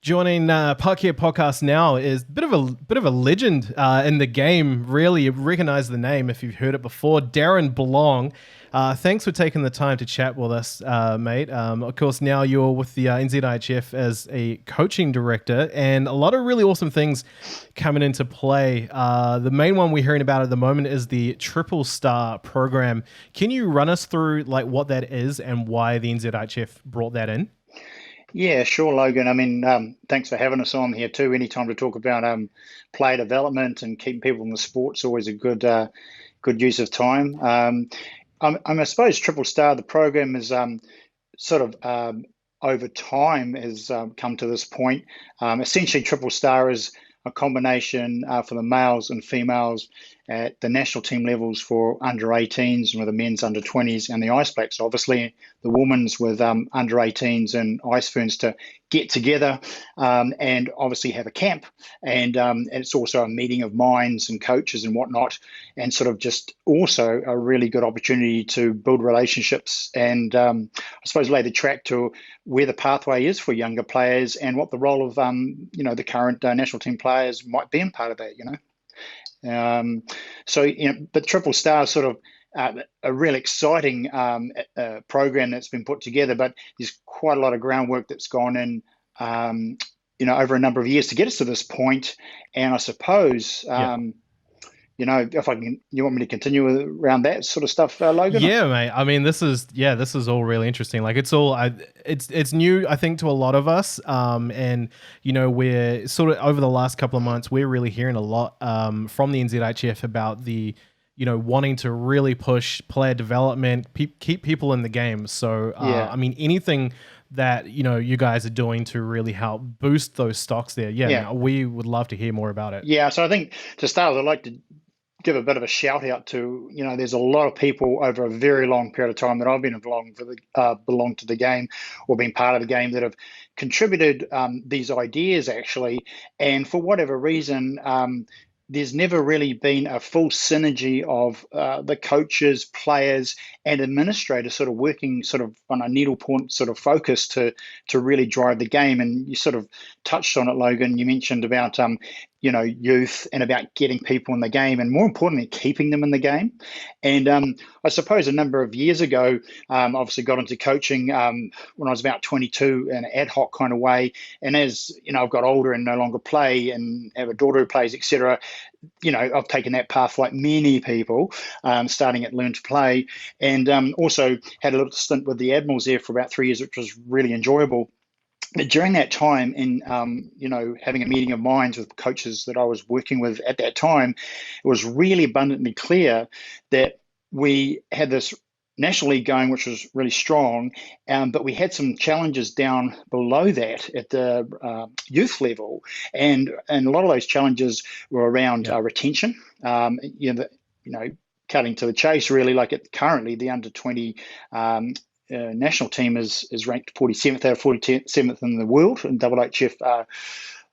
Joining Puck Here Podcast now is a bit of a legend in the game. Really, you recognize the name if you've heard it before. Darren Blong. Thanks for taking the time to chat with us, mate. Of course, now you're with the NZIHF as a coaching director, and a lot of really awesome things coming into play. The main one we're hearing about at the moment is the Triple Star program. Can you run us through like what that is and why the NZIHF brought that in? Yeah, sure, Logan. I mean, thanks for having us on here too. Anytime to talk about player development and keeping people in the sport's always a good use of time. I suppose Triple Star, the program is sort of over time has come to this point. Essentially, Triple Star is a combination for the males and females at the national team levels for under 18s and with the men's under 20s and the Ice Blacks. Obviously, the women's with under 18s and Ice Ferns to get together and obviously have a camp. And it's also a meeting of minds and coaches and whatnot, and sort of just also a really good opportunity to build relationships and I suppose lay the track to where the pathway is for younger players and what the role of the current national team players might be in part of that. But Triple Star is sort of a really exciting program that's been put together, but there's quite a lot of groundwork that's gone in, over a number of years to get us to this point. And I suppose, if you want me to continue around that sort of stuff, Logan? Yeah, mate. I mean, this is all really interesting. Like, it's new, I think, to a lot of us. And we're sort of over the last couple of months, we're really hearing a lot from the NZIHF about the wanting to really push player development, keep people in the game. So, I mean, anything that you guys are doing to really help boost those stocks there. Yeah. We would love to hear more about it. Yeah. So I think to start with, I'd like to give a bit of a shout out to, there's a lot of people over a very long period of time that I've been belonged to the game or been part of the game that have contributed these ideas actually. And for whatever reason, there's never really been a full synergy of the coaches, players, and administrators sort of working sort of on a needlepoint sort of focus to really drive the game. And you sort of touched on it, Logan. You mentioned about youth and about getting people in the game, and more importantly, keeping them in the game. And I suppose a number of years ago, obviously got into coaching when I was about 22 in an ad hoc kind of way. And as I've got older and no longer play and have a daughter who plays, etc. I've taken that path like many people, starting at Learn to Play, and also had a little stint with the Admirals there for about 3 years, which was really enjoyable. But during that time, in having a meeting of minds with coaches that I was working with at that time, it was really abundantly clear that we had this National League going, which was really strong, but we had some challenges down below that at the youth level, and a lot of those challenges were around retention. Cutting to the chase, really, like currently the under 20. National team is ranked 47th out of 47th in the world in IHF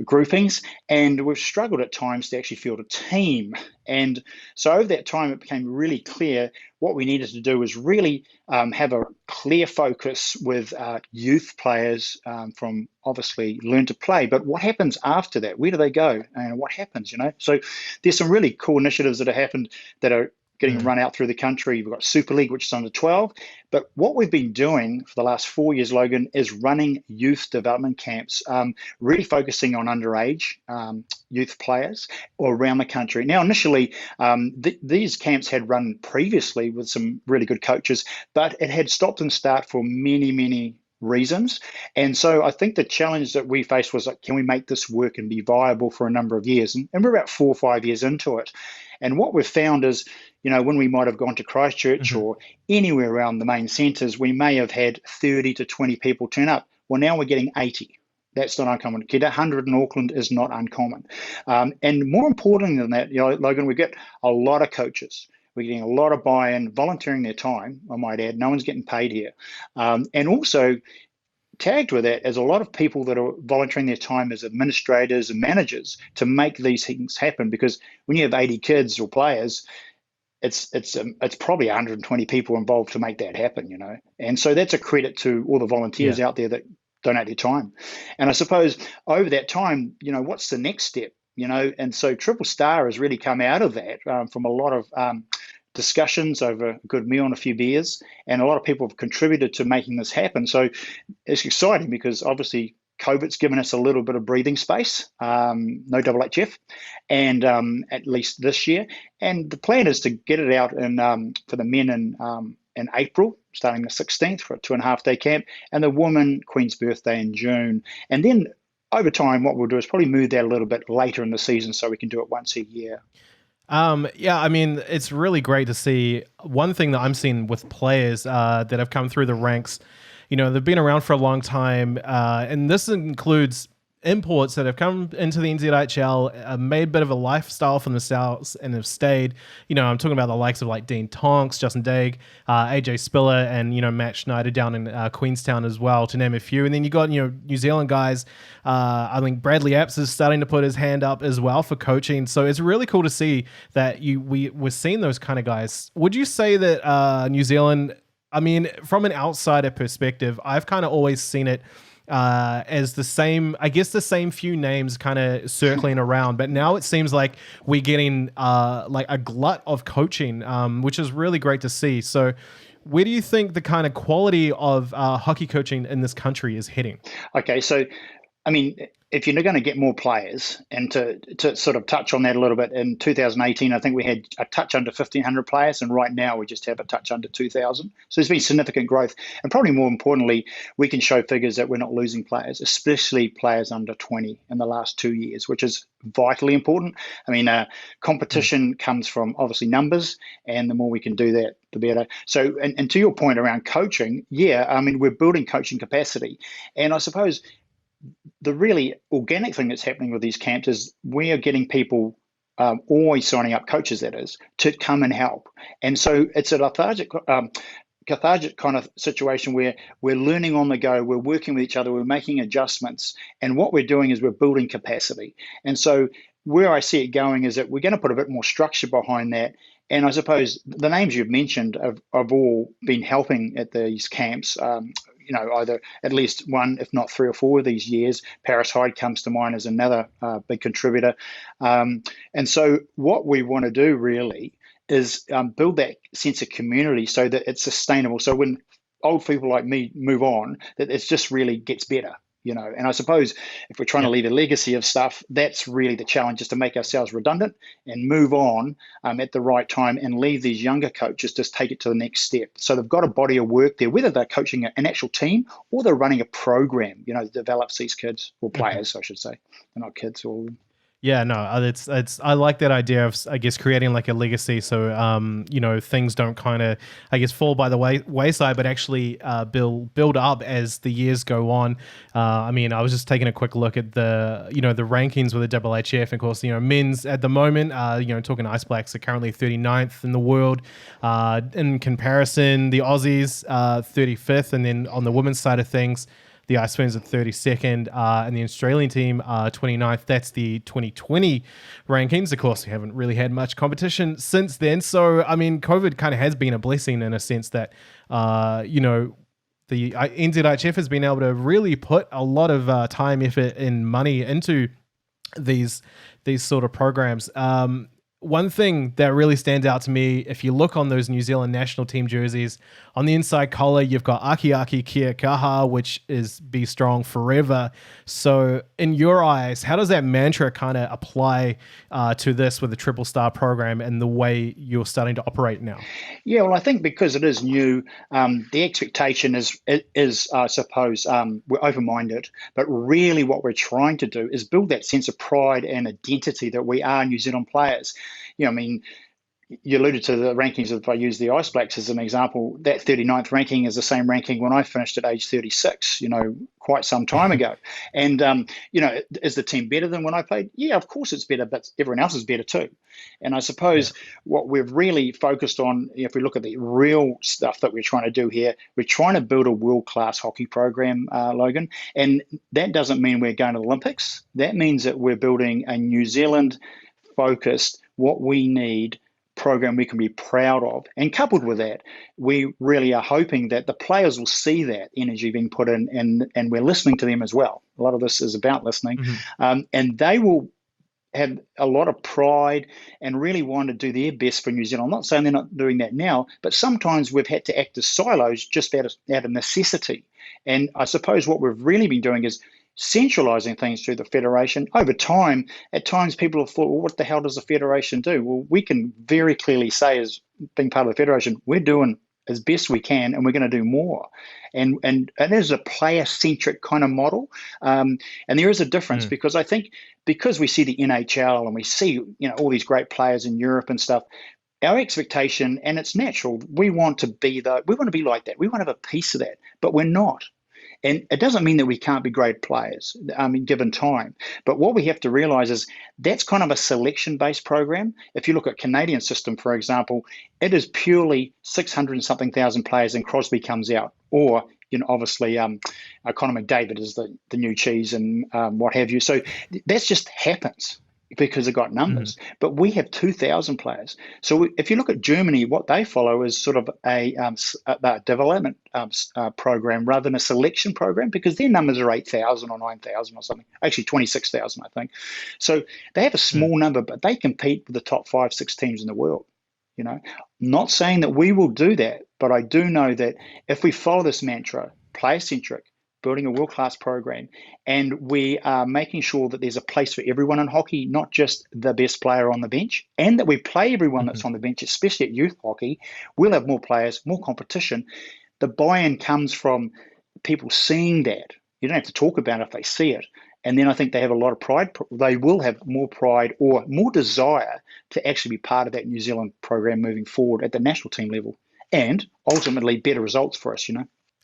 groupings, and we've struggled at times to actually field a team. And so over that time, it became really clear what we needed to do was really have a clear focus with youth players from obviously Learn to Play. But what happens after that? Where do they go? And what happens, So there's some really cool initiatives that have happened that are getting run out through the country. We've got Super League, which is under 12. But what we've been doing for the last 4 years, Logan, is running youth development camps, really focusing on underage youth players all around the country. Now, initially, these camps had run previously with some really good coaches, but it had stopped and start for many, many reasons. And so I think the challenge that we faced was, like, can we make this work and be viable for a number of years? And we're about 4 or 5 years into it. And what we've found is, when we might have gone to Christchurch or anywhere around the main centres, we may have had 30 to 20 people turn up. Well, now we're getting 80. That's not uncommon. Get 100 in Auckland is not uncommon. And more importantly than that, Logan, we get a lot of coaches. We're getting a lot of buy-in, volunteering their time, I might add. No one's getting paid here. And also, tagged with that is a lot of people that are volunteering their time as administrators and managers to make these things happen. Because when you have 80 kids or players, it's probably 120 people involved to make that happen, And so that's a credit to all the volunteers out there that donate their time. And I suppose over that time, what's the next step? And so Triple Star has really come out of that from a lot of discussions over a good meal and a few beers, and a lot of people have contributed to making this happen. So it's exciting because obviously COVID's given us a little bit of breathing space, no IHF, and at least this year. And the plan is to get it out for the men in April, starting the 16th for a 2.5-day camp, and the woman Queen's birthday in June. And then over time, what we'll do is probably move that a little bit later in the season so we can do it once a year. Yeah, I mean, it's really great to see. One thing that I'm seeing with players that have come through the ranks, they've been around for a long time, and this includes imports that have come into the NZIHL, made a bit of a lifestyle for themselves and have stayed. I'm talking about the likes of like Dean Tonks, Justin Daig, AJ Spiller, and Matt Schneider down in Queenstown as well, to name a few. And then you got New Zealand guys. I think Bradley Apps is starting to put his hand up as well for coaching. So it's really cool to see that we're seeing those kind of guys. Would you say that New Zealand? I mean, from an outsider perspective, I've kind of always seen it as the same few names kind of circling around, but now it seems like we're getting like a glut of coaching, which is really great to see. So where do you think the kind of quality of hockey coaching in this country is heading? Okay, so I mean, if you're going to get more players, and to sort of touch on that a little bit, in 2018, I think we had a touch under 1,500 players, and right now we just have a touch under 2,000. So there's been significant growth. And probably more importantly, we can show figures that we're not losing players, especially players under 20 in the last 2 years, which is vitally important. I mean, competition comes from obviously numbers, and the more we can do that, the better. So, and to your point around coaching, yeah, I mean, we're building coaching capacity. And I suppose the really organic thing that's happening with these camps is we are getting people always signing up, coaches that is, to come and help. And so it's a cathartic kind of situation where we're learning on the go, we're working with each other, we're making adjustments. And what we're doing is we're building capacity. And so where I see it going is that we're going to put a bit more structure behind that. And I suppose the names you've mentioned have all been helping at these camps. Either at least one, if not 3 or 4 of these years. Paris Hyde comes to mind as another big contributor. And so what we want to do really is build that sense of community so that it's sustainable. So when old people like me move on, that it just really gets better. And I suppose if we're trying to leave a legacy of stuff, that's really the challenge, is to make ourselves redundant and move on at the right time and leave these younger coaches just take it to the next step. So they've got a body of work there, whether they're coaching an actual team or they're running a program, that develops these kids, or players, I should say. They're not kids, all of them. Yeah, no, it's I like that idea of, I guess, creating like a legacy, so things don't kind of, I guess, fall by the wayside, but actually build up as the years go on. I mean, I was just taking a quick look at the the rankings with the IHF, and of course, men's at the moment, talking Ice Blacks are currently 39th in the world. In comparison, the Aussies 35th, and then on the women's side of things, the Ice Twins are 32nd, and the Australian team 29th. That's the 2020 rankings. Of course, we haven't really had much competition since then. So, I mean, COVID kind of has been a blessing in a sense that, the NZIHF has been able to really put a lot of time, effort, and money into these sort of programs. One thing that really stands out to me, if you look on those New Zealand national team jerseys, on the inside collar, you've got Aki Aki Kia Kaha, which is be strong forever. So in your eyes, how does that mantra kind of apply to this with the Triple Star program and the way you're starting to operate now? Yeah, well, I think because it is new, the expectation is I suppose, we're open-minded, but really what we're trying to do is build that sense of pride and identity that we are New Zealand players. I mean, you alluded to the rankings. If I use the Ice Blacks as an example, that 39th ranking is the same ranking when I finished at age 36, quite some time ago. And, is the team better than when I played? Yeah, of course it's better, but everyone else is better too. And I suppose what we've really focused on, if we look at the real stuff that we're trying to do here, we're trying to build a world-class hockey program, Logan. And that doesn't mean we're going to the Olympics. That means that we're building a New Zealand focused, what we need program we can be proud of. And coupled with that, we really are hoping that the players will see that energy being put in, and we're listening to them as well. A lot of this is about listening. And they will have a lot of pride and really want to do their best for New Zealand. I'm not saying they're not doing that now, but sometimes we've had to act as silos just out of necessity. And I suppose what we've really been doing is centralizing things through the federation. Over time, at times people have thought, well, what the hell does the federation do? Well, we can very clearly say, as being part of the federation, we're doing as best we can, and we're going to do more. And it is a player-centric kind of model. And there is a difference because I think because we see the NHL and we see all these great players in Europe and stuff, our expectation, and it's natural, we want to be like that. We want to have a piece of that, but we're not. And it doesn't mean that we can't be great players, given time. But what we have to realize is that's kind of a selection-based program. If you look at Canadian system, for example, it is purely 600 and something thousand players and Crosby comes out. Or, obviously, Conor McDavid is the new cheese and what have you. So that just happens because it got numbers. But we have 2,000 players. So if you look at Germany, what they follow is sort of a development program rather than a selection program, because their numbers are 8,000 or 9,000 or something. Actually, 26,000, I think. So they have a small number, but they compete with the top 5, 6 teams in the world. Not saying that we will do that, but I do know that if we follow this mantra, player-centric, building a world-class program, and we are making sure that there's a place for everyone in hockey, not just the best player on the bench, and that we play everyone that's on the bench, especially at youth hockey, we'll have more players, more competition. The buy-in comes from people seeing that. You don't have to talk about it if they see it. And then I think they have a lot of pride. They will have more pride or more desire to actually be part of that New Zealand program moving forward at the national team level, and ultimately better results for us,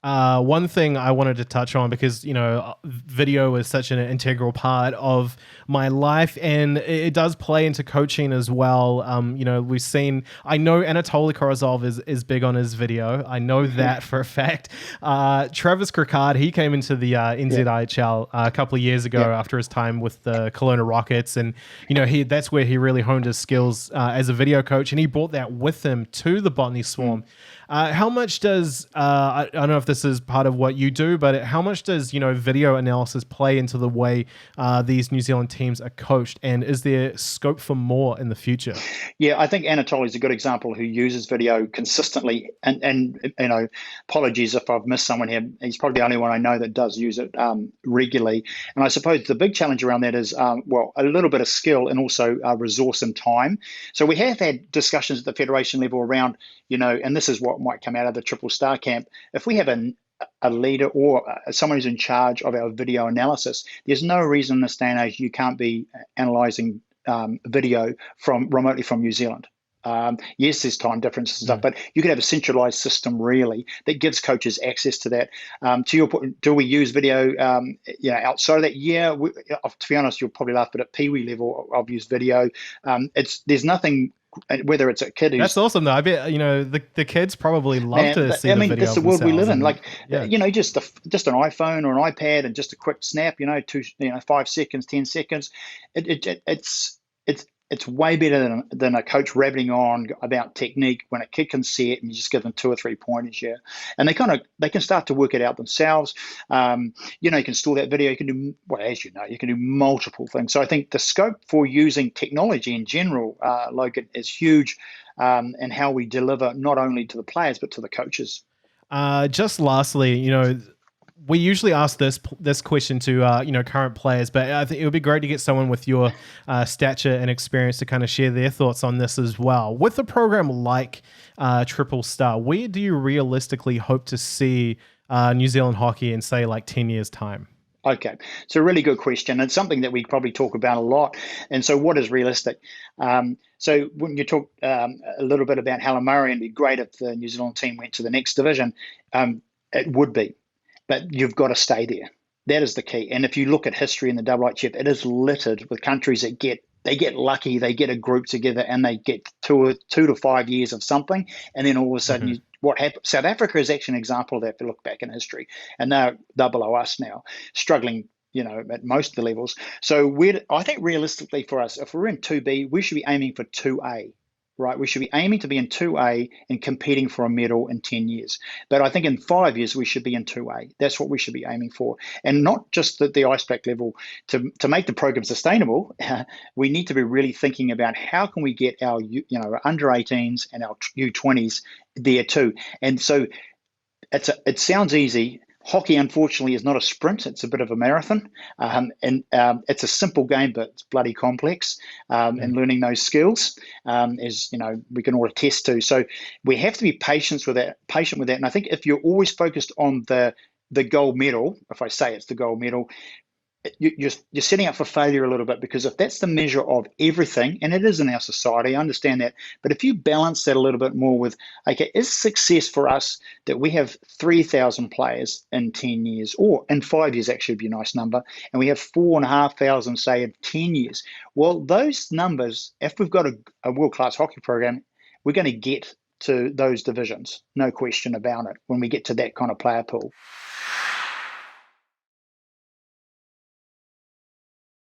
One thing I wanted to touch on, because, video is such an integral part of my life, and it does play into coaching as well. We've seen, I know Anatoly Korozov is big on his video. I know that for a fact. Travis Krikard, he came into the NZIHL a couple of years ago after his time with the Kelowna Rockets. And, that's where he really honed his skills as a video coach. And he brought that with him to the Botany Swarm. How much does, I don't know if this is part of what you do, but how much does, video analysis play into the way these New Zealand teams are coached? And is there scope for more in the future? Yeah, I think Anatoly is a good example who uses video consistently. And apologies if I've missed someone here. He's probably the only one I know that does use it regularly. And I suppose the big challenge around that is, a little bit of skill and also resource and time. So we have had discussions at the federation level around, and this is what might come out of the Triple Star camp. If we have a leader or someone who's in charge of our video analysis, there's no reason in this day and age you can't be analyzing video remotely from New Zealand. Yes, there's time differences and stuff, but you could have a centralized system really that gives coaches access to that. To your point, do we use video outside of that? Yeah, to be honest, you'll probably laugh, but at Pee Wee level, I've used video. There's nothing. Whether it's a kid who's... That's awesome, though. I bet, the kids probably love to see the video. That's the world we live in. Just an iPhone or an iPad and just a quick snap, 5 seconds, 10 seconds. It's way better than a coach rabbiting on about technique when a kid can see it and you just give them 2 or 3 pointers, and they can start to work it out themselves. You can store that video. You can do, you can do multiple things. So I think the scope for using technology in general, Logan, is huge, and how we deliver not only to the players but to the coaches. Just lastly, we usually ask this question to current players, but I think it would be great to get someone with your stature and experience to kind of share their thoughts on this as well. With a program like Triple Star, where do you realistically hope to see New Zealand hockey in, say, like 10 years' time? Okay, it's a really good question. It's something that we probably talk about a lot. And so what is realistic? So when you talk a little bit about Helen Murray, and it'd be great if the New Zealand team went to the next division, it would be. But you've got to stay there. That is the key. And if you look at history in the IHF, it is littered with countries that get lucky, they get a group together and they get 2 to 5 years of something, and then all of a sudden what happens? South Africa is actually an example of that if you look back in history, and they're below us now, struggling, at most of the levels. So I think realistically for us, if we're in 2B, we should be aiming for 2A. right? We should be aiming to be in 2A and competing for a medal in 10 years. But I think in 5 years, we should be in 2A. That's what we should be aiming for. And not just at the ice pack level. To make the program sustainable, we need to be really thinking about how can we get our under 18s and our U20s there too. And so it sounds easy. Hockey, unfortunately, is not a sprint. It's a bit of a marathon. And it's a simple game, but it's bloody complex. And learning those skills, as we can all attest to. So we have to be patient with that. And I think if you're always focused on the gold medal, if I say it's the gold medal, you're setting up for failure a little bit, because if that's the measure of everything, and it is in our society, I understand that, but if you balance that a little bit more with, okay, is success for us that we have 3,000 players in 10 years, or in 5 years actually would be a nice number, and we have 4,500, say, in 10 years. Well, those numbers, if we've got a world-class hockey program, we're going to get to those divisions, no question about it, when we get to that kind of player pool.